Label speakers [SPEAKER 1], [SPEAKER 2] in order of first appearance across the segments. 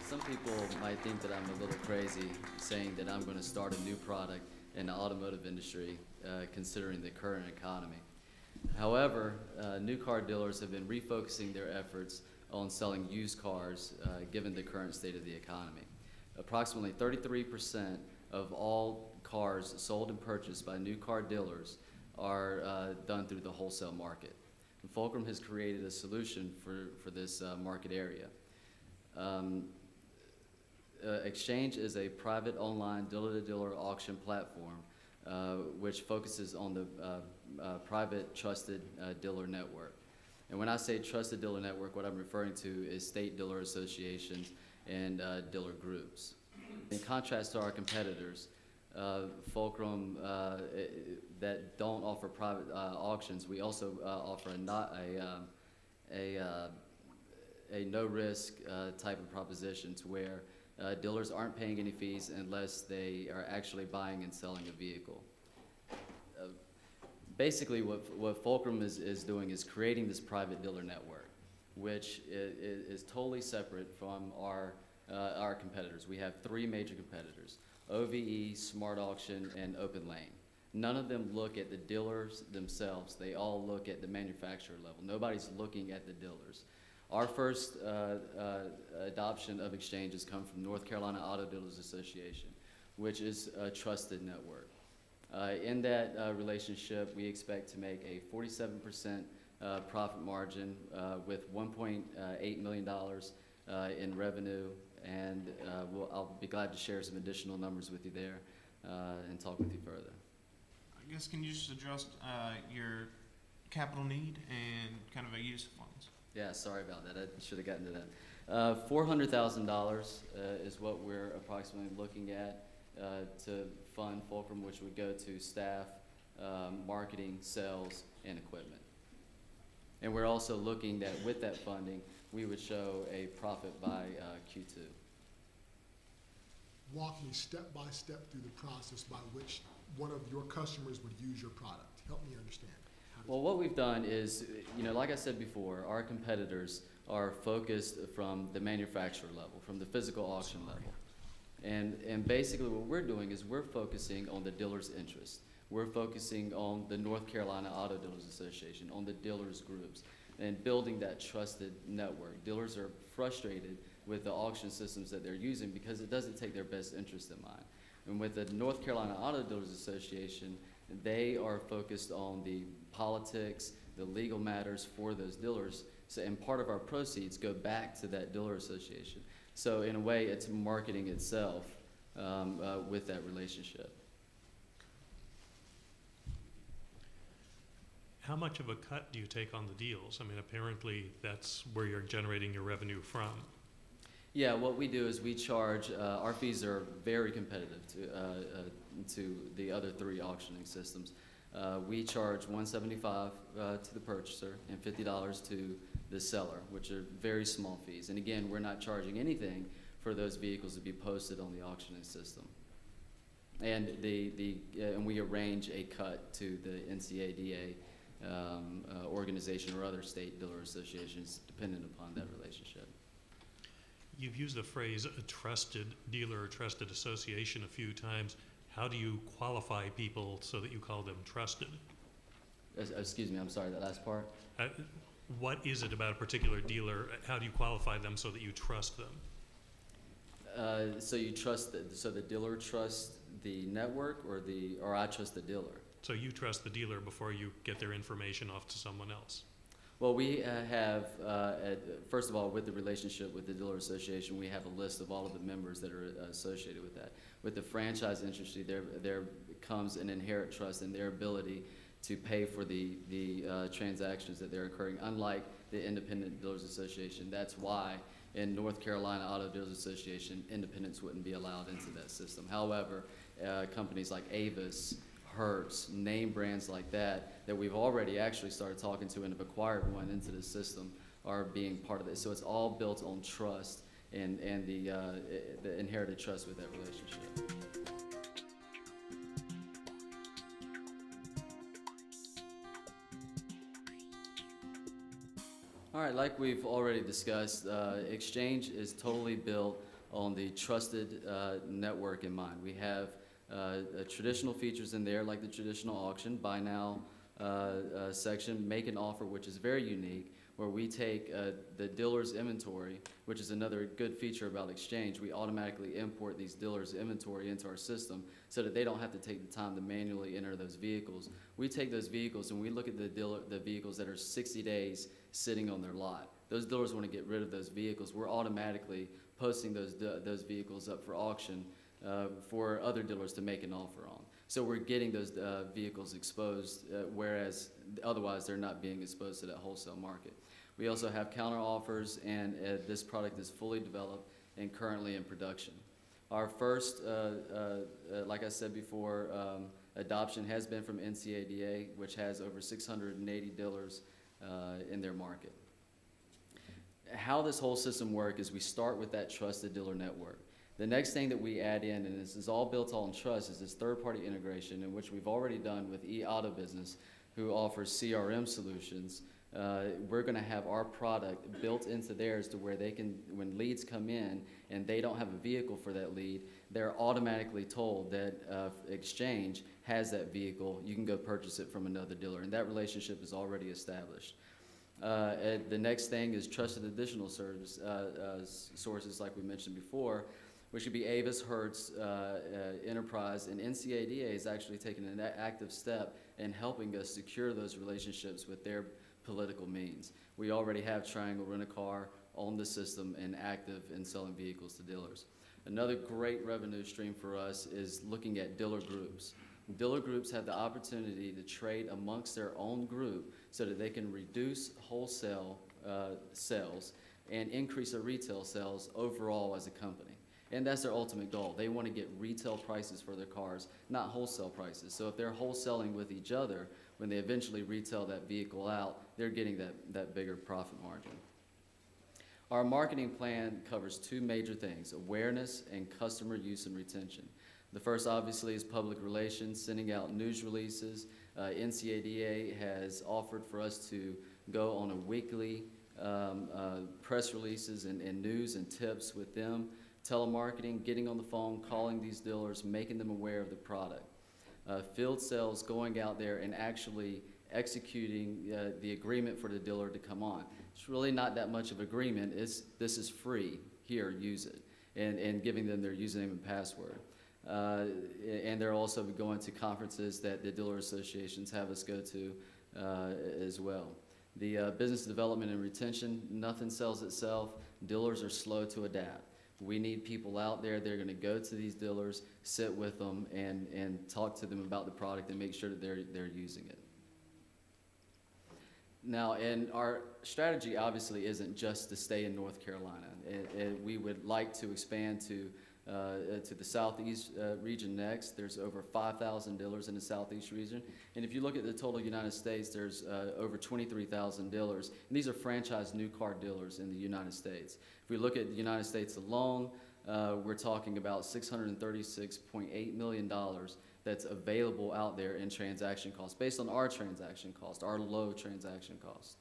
[SPEAKER 1] Some people might think that I'm a little crazy saying that I'm going to start a new product in the automotive industry, considering the current economy. However, new car dealers have been refocusing their efforts on selling used cars, given the current state of the economy. Approximately 33% of all cars sold and purchased by new car dealers are done through the wholesale market. And Fulcrum has created a solution for this market area. Exchange is a private online dealer-to-dealer auction platform which focuses on the private trusted dealer network. And when I say trusted dealer network, what I'm referring to is state dealer associations and dealer groups. In contrast to our competitors, Fulcrum that don't offer private auctions, we also offer a no-risk type of proposition to where dealers aren't paying any fees unless they are actually buying and selling a vehicle. Basically, what Fulcrum is doing is creating this private dealer network, which is totally separate from our competitors. We have three major competitors: OVE, Smart Auction, and Open Lane. None of them look at the dealers themselves. They all look at the manufacturer level. Nobody's looking at the dealers. Our first adoption of exchanges come from North Carolina Auto Dealers Association, which is a trusted network. In that relationship, we expect to make a 47% profit margin with $1.8 million in revenue, and I'll be glad to share some additional numbers with you there and talk with you further.
[SPEAKER 2] I guess, can you just address your capital need and kind of a use of funds?
[SPEAKER 1] Yeah, sorry about that. I should have gotten to that. $400,000 is what we're approximately looking at to fund Fulcrum, which would go to staff, marketing, sales, and equipment. And we're also looking at, with that funding, we would show a profit by Q2.
[SPEAKER 3] Walk me step by step through the process by which one of your customers would use your product. Help me understand.
[SPEAKER 1] Well, what we've done is, like I said before, our competitors are focused from the manufacturer level, from the physical auction level. And basically what we're doing is we're focusing on the dealer's interest. We're focusing on the North Carolina Auto Dealers Association, on the dealers groups, and building that trusted network. Dealers are frustrated with the auction systems that they're using because it doesn't take their best interest in mind. And with the North Carolina Auto Dealers Association, they are focused on the politics, the legal matters for those dealers, and part of our proceeds go back to that dealer association. So in a way, it's marketing itself with that relationship.
[SPEAKER 4] How much of a cut do you take on the deals? I mean, apparently that's where you're generating your revenue from.
[SPEAKER 1] Yeah, what we do is we charge, our fees are very competitive to the other three auctioning systems. We charge $175 to the purchaser and $50 to the seller, which are very small fees. And again, we're not charging anything for those vehicles to be posted on the auctioning system. And and we arrange a cut to the NCADA organization or other state dealer associations, dependent upon that relationship.
[SPEAKER 4] You've used the phrase a trusted dealer or trusted association a few times. How do you qualify people so that you call them trusted?
[SPEAKER 1] Excuse me, I'm sorry, that last part?
[SPEAKER 4] What is it about a particular dealer? How do you qualify them so that you trust them?
[SPEAKER 1] So you trust, so the dealer trusts the network, or I trust the dealer?
[SPEAKER 4] So you trust the dealer before you get their information off to someone else?
[SPEAKER 1] Well, we have, first of all, with the relationship with the Dealer Association, we have a list of all of the members that are associated with that. With the franchise industry, there comes an inherent trust in their ability to pay for the transactions that they're occurring, unlike the Independent Dealers Association. That's why in North Carolina Auto Dealers Association, independents wouldn't be allowed into that system. However, companies like Avis, Hertz, name brands like that we've already actually started talking to and have acquired one into the system are being part of this. So it's all built on trust and the inherited trust with that relationship. All right, like we've already discussed, Exchange is totally built on the trusted network in mind. We have traditional features in there, like the traditional auction, buy now section, make an offer, which is very unique, where we take the dealer's inventory, which is another good feature about Exchange. We automatically import these dealers' inventory into our system so that they don't have to take the time to manually enter those vehicles. We take those vehicles and we look at the vehicles that are 60 days sitting on their lot. Those dealers want to get rid of those vehicles. We're automatically posting those vehicles up for auction for other dealers to make an offer on. So we're getting those vehicles exposed, whereas otherwise they're not being exposed to that wholesale market. We also have counter offers, and this product is fully developed and currently in production. Our first, like I said before, adoption has been from NCADA, which has over 680 dealers in their market. How this whole system works is we start with that trusted dealer network. The next thing that we add in, and this is all built on trust, is this third-party integration, in which we've already done with eAuto Business, who offers CRM solutions. We're going to have our product built into theirs to where they can, when leads come in and they don't have a vehicle for that lead, they're automatically told that Exchange has that vehicle. You can go purchase it from another dealer, and that relationship is already established. The next thing is trusted additional service sources, like we mentioned before, which would be Avis, Hertz, Enterprise, and NCADA is actually taking an active step in helping us secure those relationships with their political means. We already have Triangle Rent-A-Car on the system and active in selling vehicles to dealers. Another great revenue stream for us is looking at dealer groups. Dealer groups have the opportunity to trade amongst their own group so that they can reduce wholesale sales and increase their retail sales overall as a company. And that's their ultimate goal. They want to get retail prices for their cars, not wholesale prices. So if they're wholesaling with each other, when they eventually retail that vehicle out, they're getting that bigger profit margin. Our marketing plan covers two major things: awareness and customer use and retention. The first, obviously, is public relations, sending out news releases. NCADA has offered for us to go on a weekly press releases and news and tips with them. Telemarketing, getting on the phone, calling these dealers, making them aware of the product. Field sales, going out there and actually executing the agreement for the dealer to come on. It's really not that much of agreement. This is free. Here, use it. And giving them their username and password. And they're also going to conferences that the dealer associations have us go to as well. The business development and retention, nothing sells itself. Dealers are slow to adapt. We need people out there. They're going to go to these dealers, sit with them, and talk to them about the product and make sure that they're using it. Now, and our strategy obviously isn't just to stay in North Carolina. We would like to expand to the Southeast region next. There's over 5,000 dealers in the Southeast region. And if you look at the total United States, there's over 23,000 dealers. And these are franchised new car dealers in the United States. If we look at the United States alone, we're talking about $636.8 million that's available out there in transaction costs, based on our transaction cost, our low transaction cost.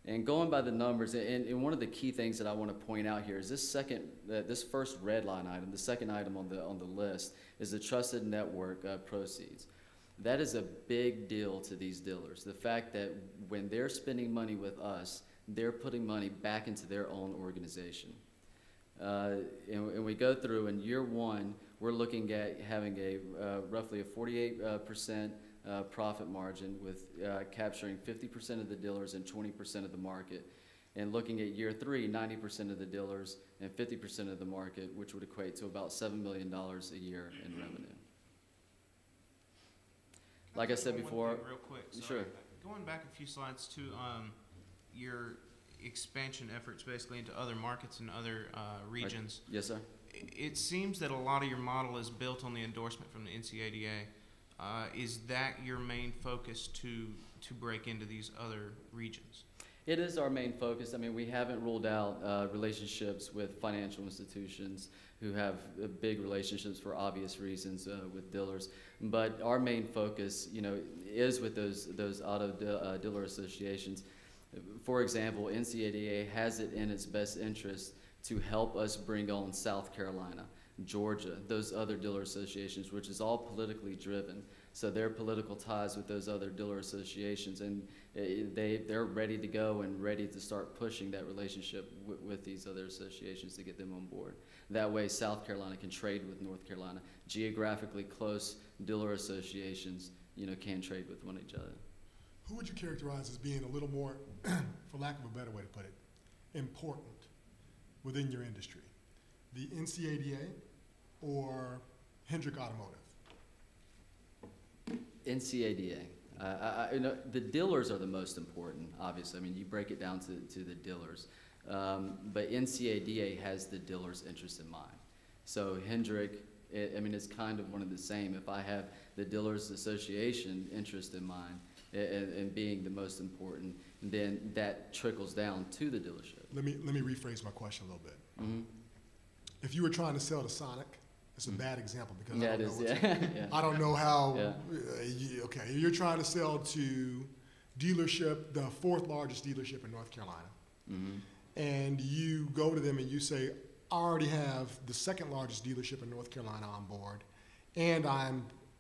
[SPEAKER 1] And going by the numbers, and one of the key things that I want to point out here is this first red line item, the second item on the list, is the trusted network proceeds. That is a big deal to these dealers. The fact that when they're spending money with us, they're putting money back into their own organization. And we go through, in year one, we're looking at having roughly a 48% profit margin, with capturing 50% of the dealers and 20% of the market. And looking at year three, 90% of the dealers and 50% of the market, which would equate to about $7 million a year in revenue. Like I said before,
[SPEAKER 2] one thing real quick, sorry.
[SPEAKER 1] Sure.
[SPEAKER 2] Going back a few slides to your expansion efforts, basically into other markets and other regions.
[SPEAKER 1] Yes, sir.
[SPEAKER 2] It seems that a lot of your model is built on the endorsement from the NCADA. Is that your main focus to break into these other regions?
[SPEAKER 1] It is our main focus. I mean, we haven't ruled out relationships with financial institutions who have big relationships for obvious reasons with dealers. But our main focus, is with those auto dealer associations. For example, NCADA has it in its best interest to help us bring on South Carolina, Georgia, those other dealer associations, which is all politically driven. So their political ties with those other dealer associations, and they're ready to go and ready to start pushing that relationship with these other associations to get them on board. That way South Carolina can trade with North Carolina. Geographically close dealer associations, can trade with one each other.
[SPEAKER 3] Who would you characterize as being a little more, for lack of a better way to put it, important within your industry? The NCADA or Hendrick Automotive?
[SPEAKER 1] NCADA. The dealers are the most important, obviously. I mean, you break it down to the dealers. But NCADA has the dealer's interest in mind. So Hendrick, it's kind of one of the same. If I have the Dealers Association interest in mind and being the most important, then that trickles down to the dealership.
[SPEAKER 3] Let me rephrase my question a little bit.
[SPEAKER 1] Mm-hmm.
[SPEAKER 3] If you were trying to sell to Sonic, it's a bad example because
[SPEAKER 1] Yeah,
[SPEAKER 3] I
[SPEAKER 1] it
[SPEAKER 3] don't
[SPEAKER 1] is.
[SPEAKER 3] know.
[SPEAKER 1] Yeah.
[SPEAKER 3] I don't know how.
[SPEAKER 1] Yeah.
[SPEAKER 3] Okay, you're trying to sell to dealership, the fourth largest dealership in North Carolina,
[SPEAKER 1] Mm-hmm.
[SPEAKER 3] and you go to them and you say, "I already have the second largest dealership in North Carolina on board, and I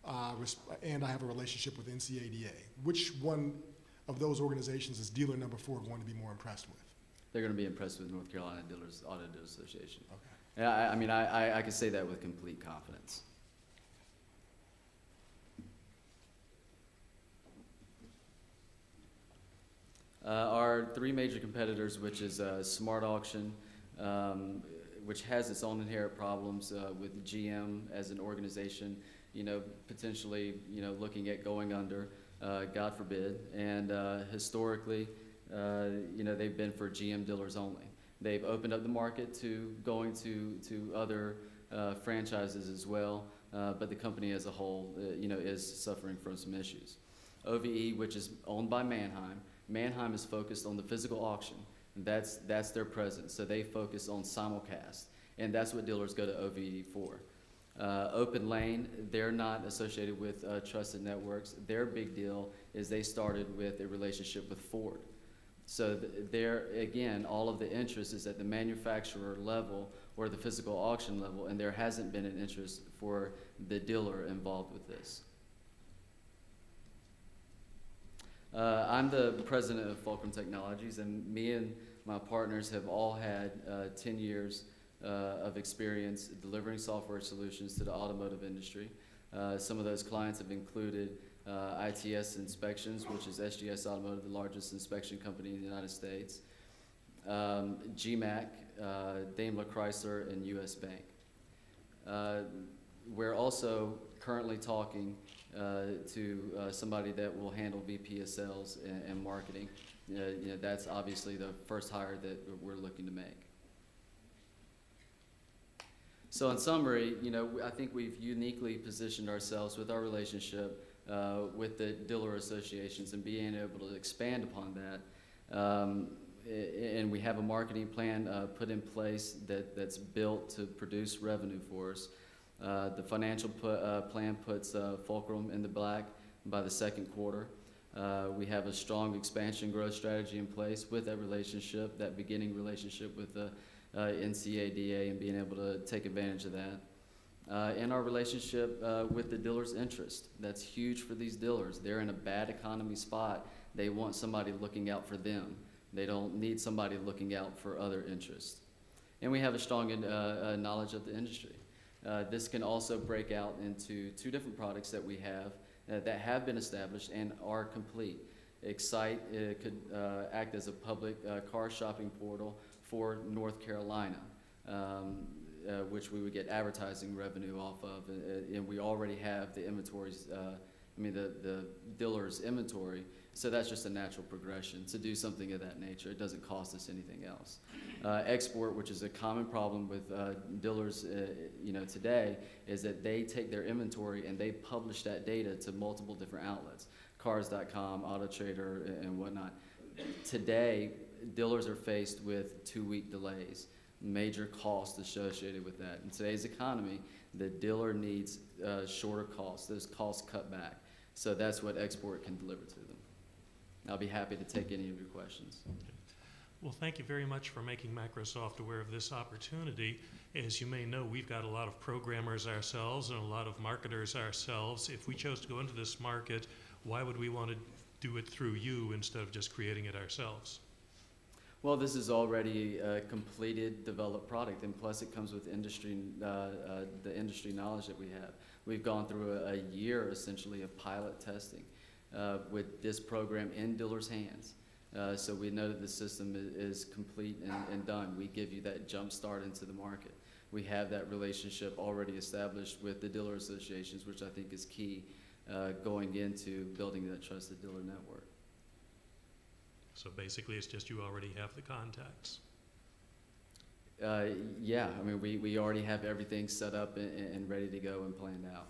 [SPEAKER 3] have a relationship with NCADA." Which one of those organizations is dealer number 4 going to be more impressed with?
[SPEAKER 1] They're going to be impressed with North Carolina Auto Dealers Association.
[SPEAKER 3] Okay.
[SPEAKER 1] Yeah, I can say that with complete confidence. Our 3 major competitors, which is Smart Auction, which has its own inherent problems with GM as an organization, potentially, looking at going under, God forbid. And historically, they've been for GM dealers only. They've opened up the market to going to other franchises as well, but the company as a whole, is suffering from some issues. OVE, which is owned by Manheim. Manheim is focused on the physical auction. That's their presence. So they focus on simulcast, and that's what dealers go to OVE for. Open Lane, they're not associated with Trusted Networks. Their big deal is they started with a relationship with Ford. So there, again, all of the interest is at the manufacturer level or the physical auction level, and there hasn't been an interest for the dealer involved with this. I'm the president of Fulcrum Technologies, and me and my partners have all had 10 years of experience delivering software solutions to the automotive industry. Some of those clients have included ITS Inspections, which is SGS Automotive, the largest inspection company in the United States, GMAC, Daimler Chrysler, and US Bank. We're also currently talking to somebody that will handle VP of Sales and Marketing. That's obviously the first hire that we're looking to make. So in summary, I think we've uniquely positioned ourselves with our relationship with the dealer associations and being able to expand upon that. And we have a marketing plan put in place that's built to produce revenue for us. The financial plan puts Fulcrum in the black by the second quarter. We have a strong expansion growth strategy in place with that relationship, that beginning relationship with the NCADA, and being able to take advantage of that. And our relationship with the dealer's interest. That's huge for these dealers. They're in a bad economy spot. They want somebody looking out for them. They don't need somebody looking out for other interests. And we have a strong knowledge of the industry. This can also break out into 2 different products that we have that have been established and are complete. Excite could act as a public car shopping portal for North Carolina, which we would get advertising revenue off of, and we already have the inventories, the dealer's inventory, so that's just a natural progression to do something of that nature. It doesn't cost us anything else. Export, which is a common problem with dealers, today, is that they take their inventory and they publish that data to multiple different outlets, cars.com, AutoTrader, and whatnot. today, dealers are faced with 2-week delays, major costs associated with that. In today's economy, the dealer needs shorter costs, those costs cut back. So that's what Export can deliver to them. I'll be happy to take any of your questions.
[SPEAKER 4] Well, thank you very much for making Microsoft aware of this opportunity. As you may know, we've got a lot of programmers ourselves and a lot of marketers ourselves. If we chose to go into this market, why would we want to do it through you instead of just creating it ourselves?
[SPEAKER 1] Well, this is already a completed, developed product, and plus it comes with industry, the industry knowledge that we have. We've gone through a year, essentially, of pilot testing with this program in dealers' hands. So we know that the system is complete and done. We give you that jump start into the market. We have that relationship already established with the dealer associations, which I think is key going into building that trusted dealer network.
[SPEAKER 4] So basically, it's just you already have the contacts.
[SPEAKER 1] Yeah, I mean, we already have everything set up and ready to go and planned out.